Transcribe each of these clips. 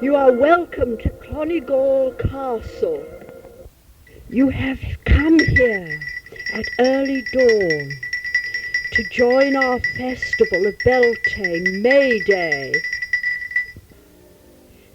You are welcome to Clonigall Castle. You have come here at early dawn to join our festival of Beltane, May Day,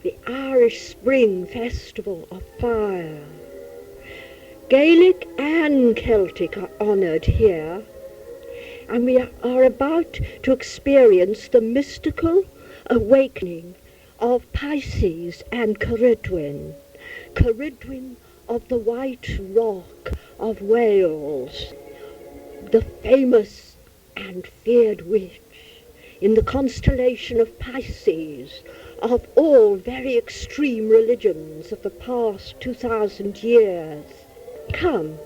the Irish Spring Festival of Fire. Gaelic and Celtic are honoured here, and we are about to experience the mystical awakening of Pisces and Cerridwen, Cerridwen of the White Rock of Wales, the famous and feared witch in the constellation of Pisces of all very extreme religions of the past 2,000 years. Come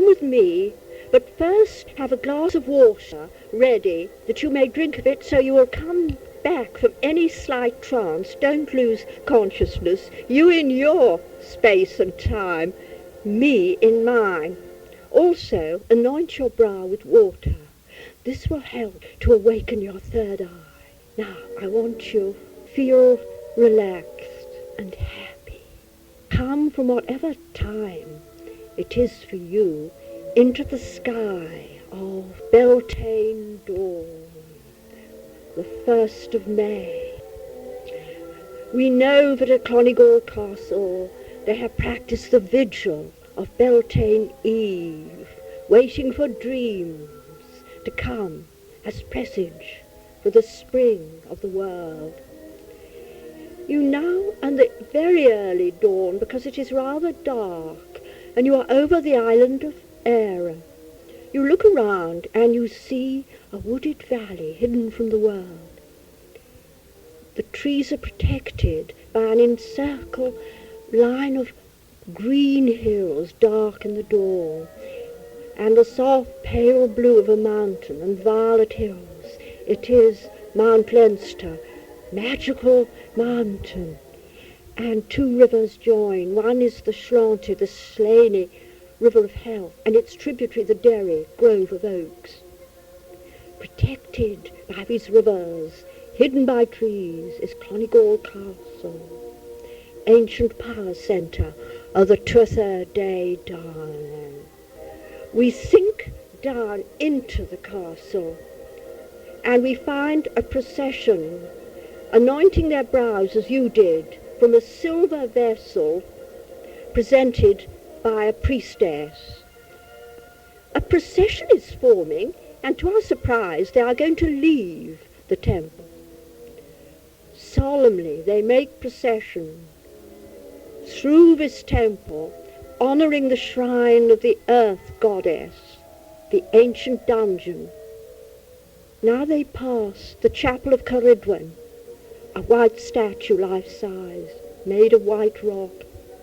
with me, but first have a glass of water ready that you may drink of it so you will come back from any slight trance. Don't lose consciousness, you in your space and time, me in mine. Also, anoint your brow with water. This will help to awaken your third eye. Now, I want you to feel relaxed and happy. Come from whatever time it is for you into the sky of Beltane dawn, the 1st of May. We know that at Clonigall Castle they have practiced the vigil of Beltane Eve, waiting for dreams to come as presage for the spring of the world. You now and the very early dawn, because it is rather dark, and you are over the island of Aries. You look around and you see a wooded valley hidden from the world. The trees are protected by an encircled line of green hills dark in the dawn, and the soft pale blue of a mountain and violet hills. It is Mount Leinster, magical mountain, and 2 rivers join. One is the Sláinte, the Slaney River of Health, and its tributary the Derry, Grove of Oaks. Protected by these rivers, hidden by trees, is Clonigall Castle, ancient power centre of the Tuatha De Danann. We sink down into the castle, and we find a procession anointing their brows as you did from a silver vessel presented by a priestess. A procession is forming, and to our surprise they are going to leave the temple. Solemnly they make procession through this temple, honouring the shrine of the earth goddess, the ancient dungeon. Now they pass the chapel of Cerridwen, a white statue life-size, made of white rock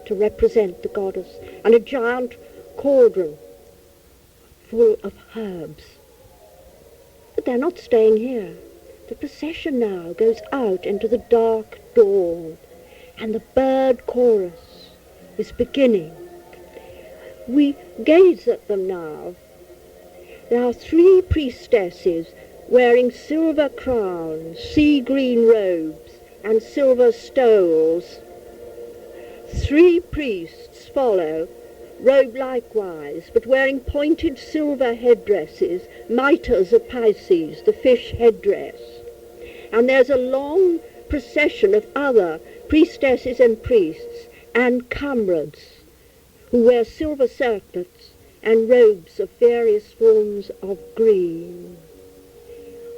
to represent the goddess, and a giant cauldron full of herbs. But they're not staying here. The procession now goes out into the dark dawn, and the bird chorus is beginning. We gaze at them now. There are 3 priestesses wearing silver crowns, sea-green robes, and silver stoles. 3 priests follow, robed likewise, but wearing pointed silver headdresses, mitres of Pisces, the fish headdress. And there's a long procession of other priestesses and priests and comrades who wear silver circlets and robes of various forms of green.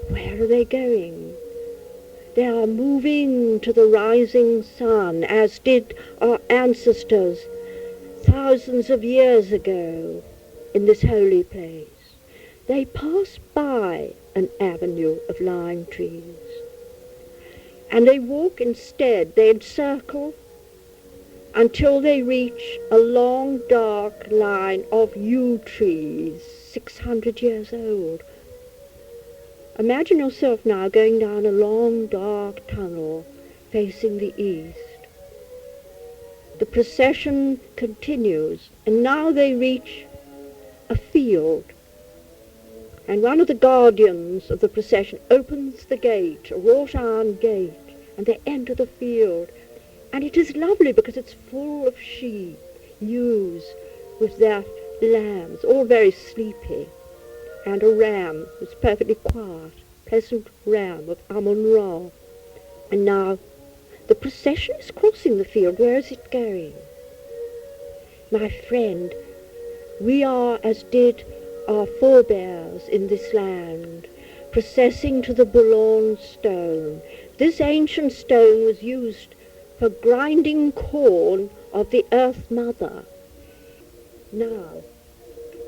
Where are they going? They are moving to the rising sun, as did our ancestors thousands of years ago in this holy place. They pass by an avenue of lime trees, and they walk instead, they encircle until they reach a long dark line of yew trees, 600 years old. Imagine yourself now going down a long dark tunnel facing the east. The procession continues, and now they reach a field, and one of the guardians of the procession opens the gate, a wrought iron gate, and they enter the field. And it is lovely because it's full of sheep, ewes with their lambs, all very sleepy, and a ram that's perfectly quiet, pleasant ram of Amun-Ra. And now the procession is crossing the field. Where is it going? My friend, we are, as did our forebears in this land, processing to the Boulogne stone. This ancient stone was used for grinding corn of the Earth Mother. Now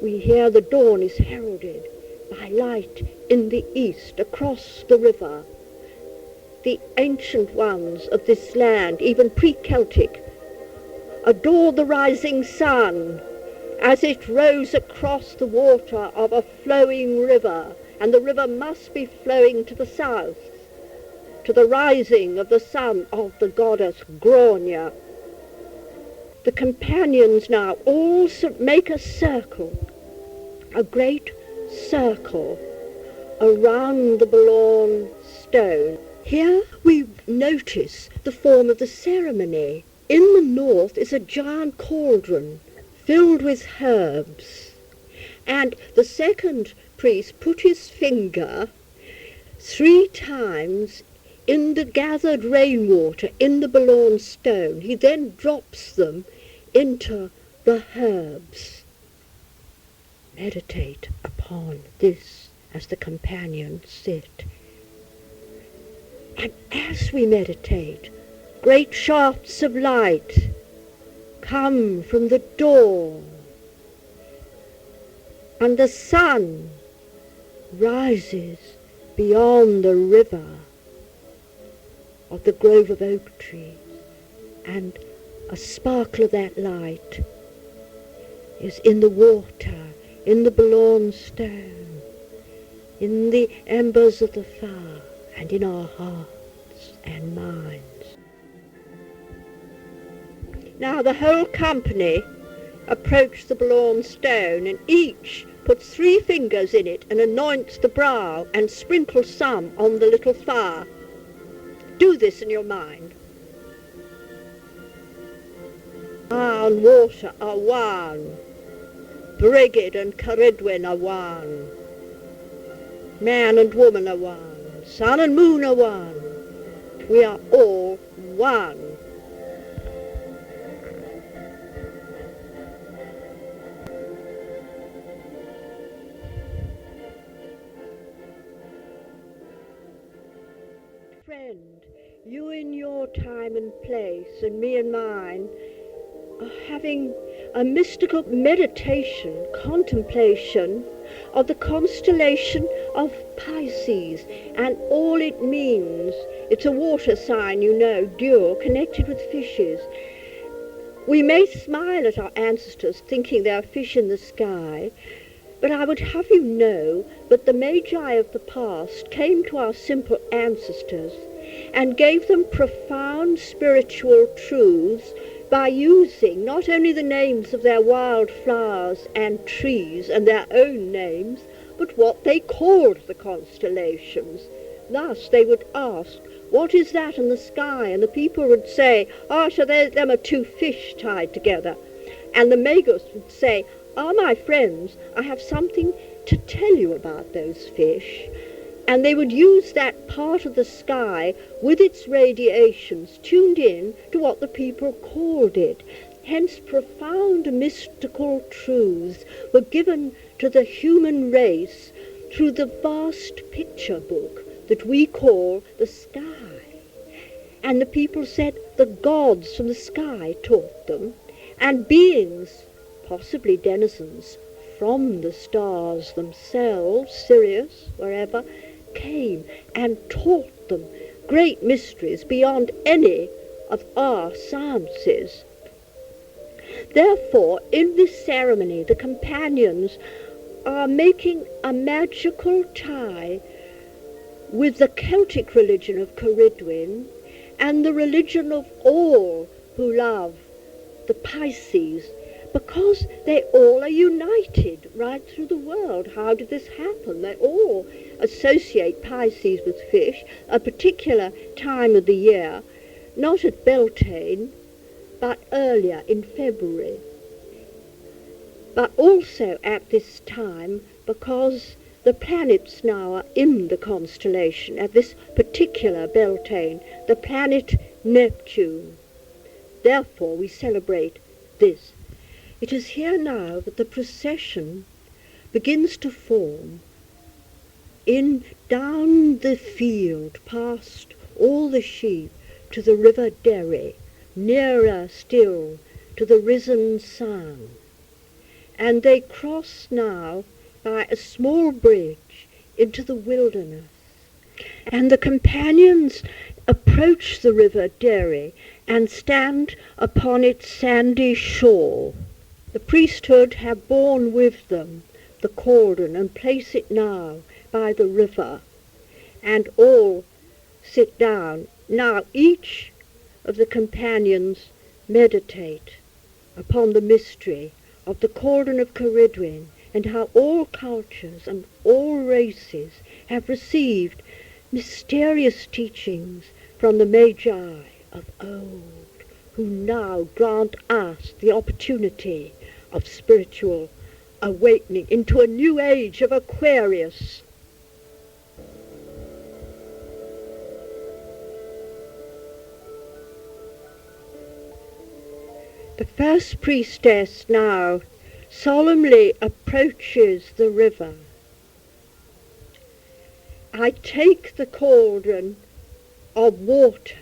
we hear the dawn is heralded by light in the east across the river. The ancient ones of this land, even pre-Celtic, adore the rising sun as it rose across the water of a flowing river, and the river must be flowing to the south, to the rising of the sun of the goddess Grania. The companions now all make a circle, a great circle around the Boulogne stone. Here we notice the form of the ceremony. In the north is a giant cauldron filled with herbs, and the second priest put his finger 3 times in the gathered rainwater in the Boulogne stone. He then drops them into the herbs. Meditate upon this as the companions sit. And as we meditate, great shafts of light come from the dawn, and the sun rises beyond the river of the grove of oak trees, and a sparkle of that light is in the water, in the Boulogne stone, in the embers of the fire, and in our hearts and minds. Now the whole company approach the Boulogne stone, and each puts 3 fingers in it and anoints the brow and sprinkles some on the little fire. Do this in your mind. Fire and water are one. Brigid and Cerridwen are one. Man and woman are one. Sun and moon are one. We are all one. Friend, you in your time and place, and me in mine, are having a mystical meditation, contemplation of the constellation of Pisces and all it means. It's a water sign, you know, Dione, connected with fishes. We may smile at our ancestors thinking they are fish in the sky, but I would have you know that the Magi of the past came to our simple ancestors and gave them profound spiritual truths by using not only the names of their wild flowers and trees and their own names, but what they called the constellations. Thus they would ask, what is that in the sky? And the people would say, so them are 2 fish tied together. And the Magus would say, my friends, I have something to tell you about those fish. And they would use that part of the sky with its radiations tuned in to what the people called it. Hence profound mystical truths were given to the human race through the vast picture book that we call the sky. And the people said the gods from the sky taught them, and beings, possibly denizens from the stars themselves, Sirius, wherever, came and taught them great mysteries beyond any of our sciences. Therefore, in this ceremony, the companions are making a magical tie with the Celtic religion of Cerridwen and the religion of all who love the Pisces because they all are united right through the world. How did this happen? They all associate Pisces with fish, a particular time of the year, not at Beltane, but earlier in February. But also at this time, because the planets now are in the constellation, at this particular Beltane, the planet Neptune. Therefore we celebrate this. It is here now that the procession begins to form down the field, past all the sheep, to the river Derry, nearer still to the risen sun. And they cross now by a small bridge into the wilderness. And the companions approach the river Derry and stand upon its sandy shore. The priesthood have borne with them the cauldron and place it now by the river, and all sit down. Now each of the companions meditate upon the mystery of the cauldron of Cerridwen, and how all cultures and all races have received mysterious teachings from the Magi of old, who now grant us the opportunity of spiritual awakening into a new age of Aquarius. The first priestess now solemnly approaches the river. I take the cauldron of water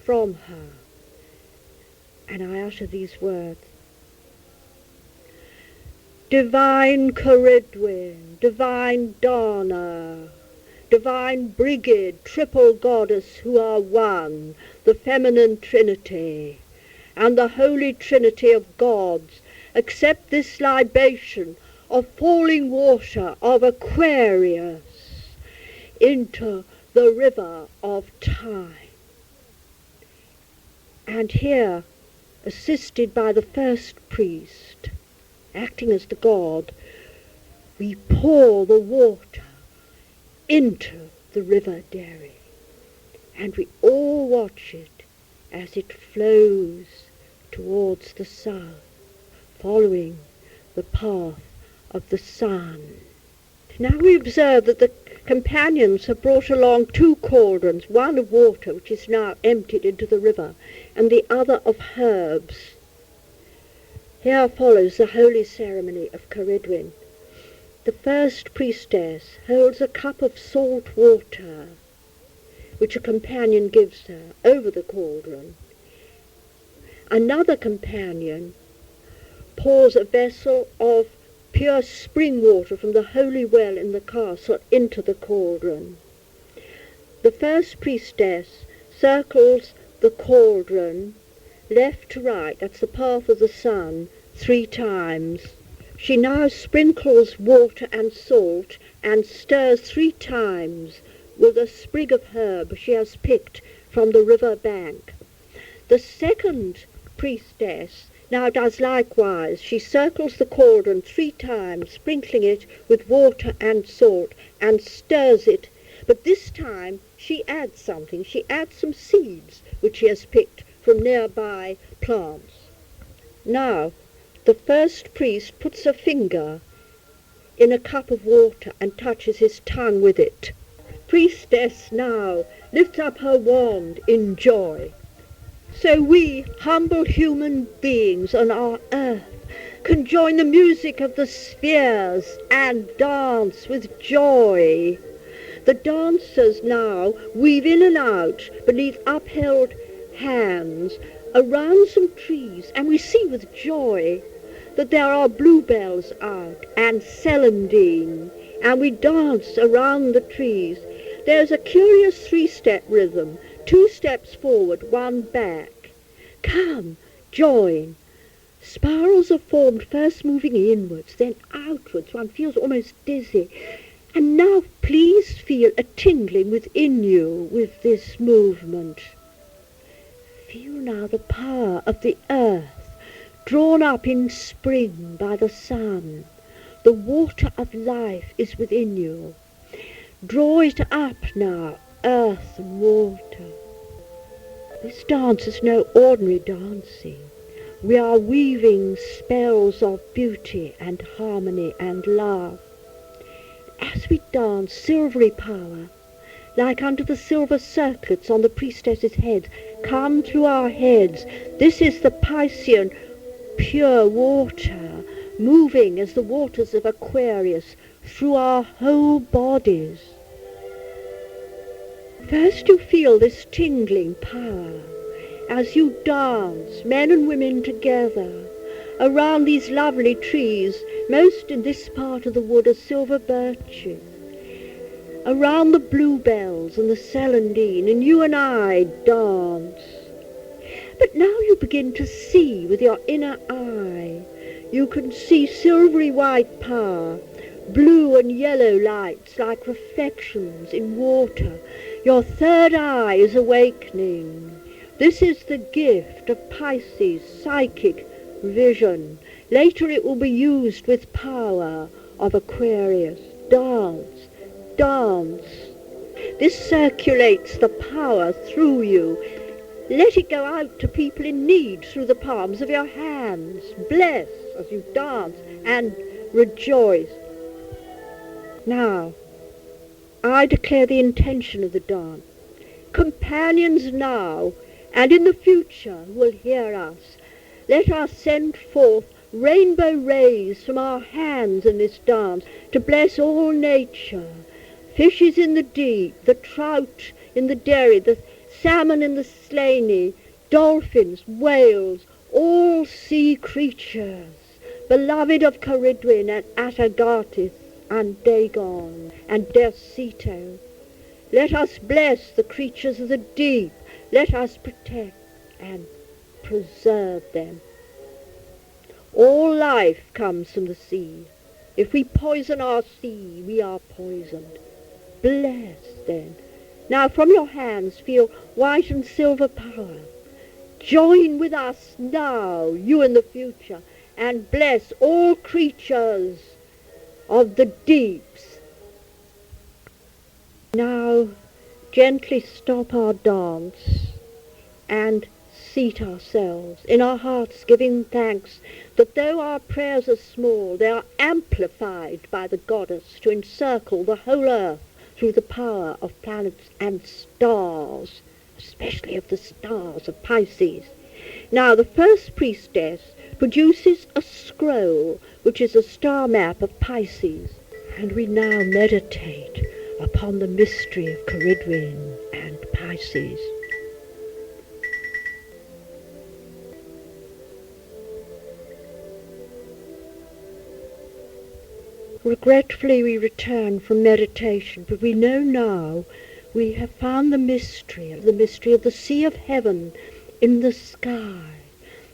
from her, and I utter these words. Divine Cerridwen, divine Donna, divine Brigid, triple goddess who are one, the feminine trinity, and the holy trinity of gods, accept this libation of falling water of Aquarius into the river of time. And here, assisted by the first priest, acting as the god, we pour the water into the river Derry, and we all watch it as it flows towards the south, following the path of the sun. Now we observe that the companions have brought along two cauldrons, one of water, which is now emptied into the river, and the other of herbs. Here follows the holy ceremony of Cerridwen. The first priestess holds a cup of salt water, which a companion gives her, over the cauldron. Another companion pours a vessel of pure spring water from the holy well in the castle into the cauldron. The first priestess circles the cauldron left to right, that's the path of the sun, 3 times. She now sprinkles water and salt and stirs 3 times with a sprig of herb she has picked from the river bank. The second priestess now does likewise. She circles the cauldron 3 times, sprinkling it with water and salt, and stirs it. But this time she adds something. She adds some seeds which she has picked from nearby plants. Now, the first priest puts a finger in a cup of water and touches his tongue with it. Priestess now lifts up her wand in joy. So we, humble human beings on our earth, can join the music of the spheres and dance with joy. The dancers now weave in and out beneath upheld hands around some trees, and we see with joy that there are bluebells out and celandine, and we dance around the trees. There's a curious 3-step rhythm, 2 steps forward, 1 back. Come, join. Spirals are formed, first moving inwards, then outwards. One feels almost dizzy. And now please feel a tingling within you with this movement. Feel now the power of the earth drawn up in spring by the sun. The water of life is within you. Draw it up now, earth and water. This dance is no ordinary dancing. We are weaving spells of beauty and harmony and love. As we dance, silvery power, like unto the silver circlets on the priestess's head, come through our heads. This is the Piscean pure water, moving as the waters of Aquarius through our whole bodies. First you feel this tingling power as you dance, men and women together, around these lovely trees. Most in this part of the wood are silver birches, around the bluebells and the celandine, and you and I dance. But now you begin to see with your inner eye. You can see silvery white power, blue and yellow lights like reflections in water. Your third eye is awakening. This is the gift of Pisces, psychic vision. Later it will be used with power of Aquarius. Dance, dance. This circulates the power through you. Let it go out to people in need through the palms of your hands. Bless as you dance and rejoice. Now, I declare the intention of the dance. Companions now and in the future will hear us. Let us send forth rainbow rays from our hands in this dance to bless all nature. Fishes in the deep, the trout in the dairy, the salmon in the slaney, dolphins, whales, all sea creatures, beloved of Cerridwen and Atargatis and Dagon and Cetus. Let us bless the creatures of the deep. Let us protect and preserve them. All life comes from the sea. If we poison our sea, we are poisoned. Bless then. Now from your hands feel white and silver power. Join with us now, you in the future, and bless all creatures of the deeps. Now gently stop our dance and seat ourselves in our hearts, giving thanks that though our prayers are small, they are amplified by the goddess to encircle the whole earth through the power of planets and stars, especially of the stars of Pisces. Now the first priestess produces a scroll, which is a star map of Pisces, and we now meditate upon the mystery of Cerridwen and Pisces. Regretfully we return from meditation, but we know now we have found the mystery of the sea of heaven in the sky,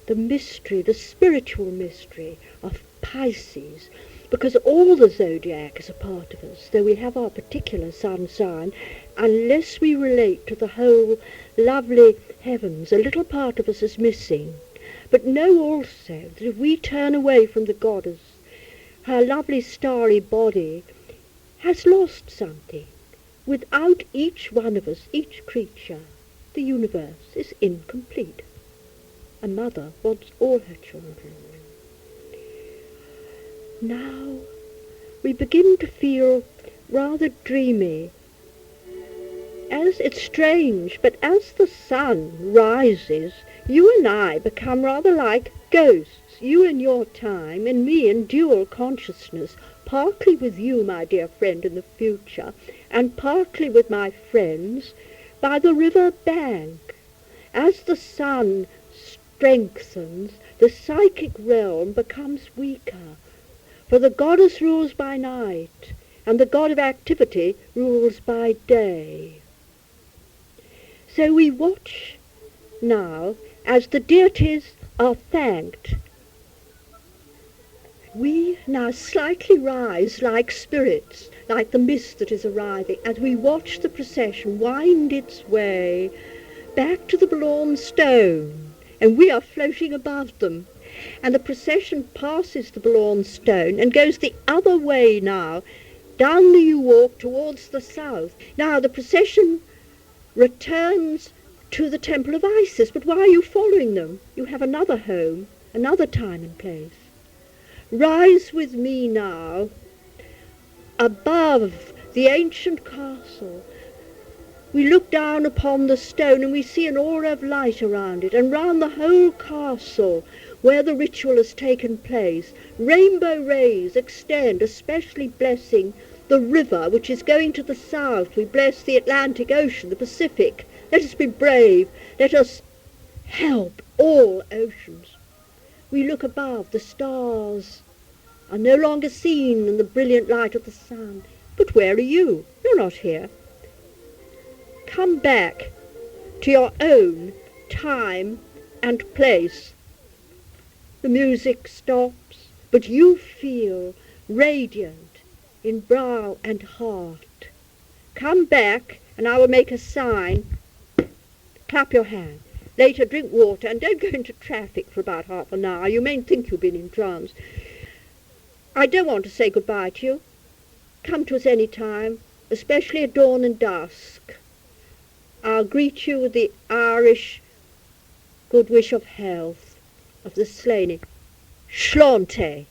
the mystery, the spiritual mystery of Pisces, because all the zodiac is a part of us, though we have our particular sun sign. Unless we relate to the whole lovely heavens, a little part of us is missing. But know also that if we turn away from the goddess, her lovely starry body has lost something. Without each one of us, each creature, the universe is incomplete. A mother wants all her children. Now we begin to feel rather dreamy. As it's strange, but as the sun rises, you and I become rather like ghosts. You in your time, and me in dual consciousness, partly with you, my dear friend, in the future, and partly with my friends by the river bank. As the sun strengthens, the psychic realm becomes weaker, for the goddess rules by night, and the god of activity rules by day. So we watch now as the deities are thanked. We now slightly rise like spirits, like the mist that is arriving, as we watch the procession wind its way back to the Blawn stone, and we are floating above them. And the procession passes the Blawn Stone and goes the other way now, down the yew walk towards the south. Now the procession returns to the Temple of Isis, but why are you following them? You have another home, another time and place. Rise with me now above the ancient castle. We look down upon the stone and we see an aura of light around it, and round the whole castle where the ritual has taken place, rainbow rays extend, especially blessing the river which is going to the south. We bless the Atlantic Ocean, the Pacific. Let us be brave. Let us help all oceans. We look above. The stars are no longer seen in the brilliant light of the sun. But where are you? You're not here. Come back to your own time and place. The music stops, but you feel radiant in brow and heart. Come back, and I will make a sign. Clap your hand. Later, drink water, and don't go into traffic for about half an hour. You may think you've been in trance. I don't want to say goodbye to you. Come to us any time, especially at dawn and dusk. I'll greet you with the Irish good wish of health, of the slain. Shlante.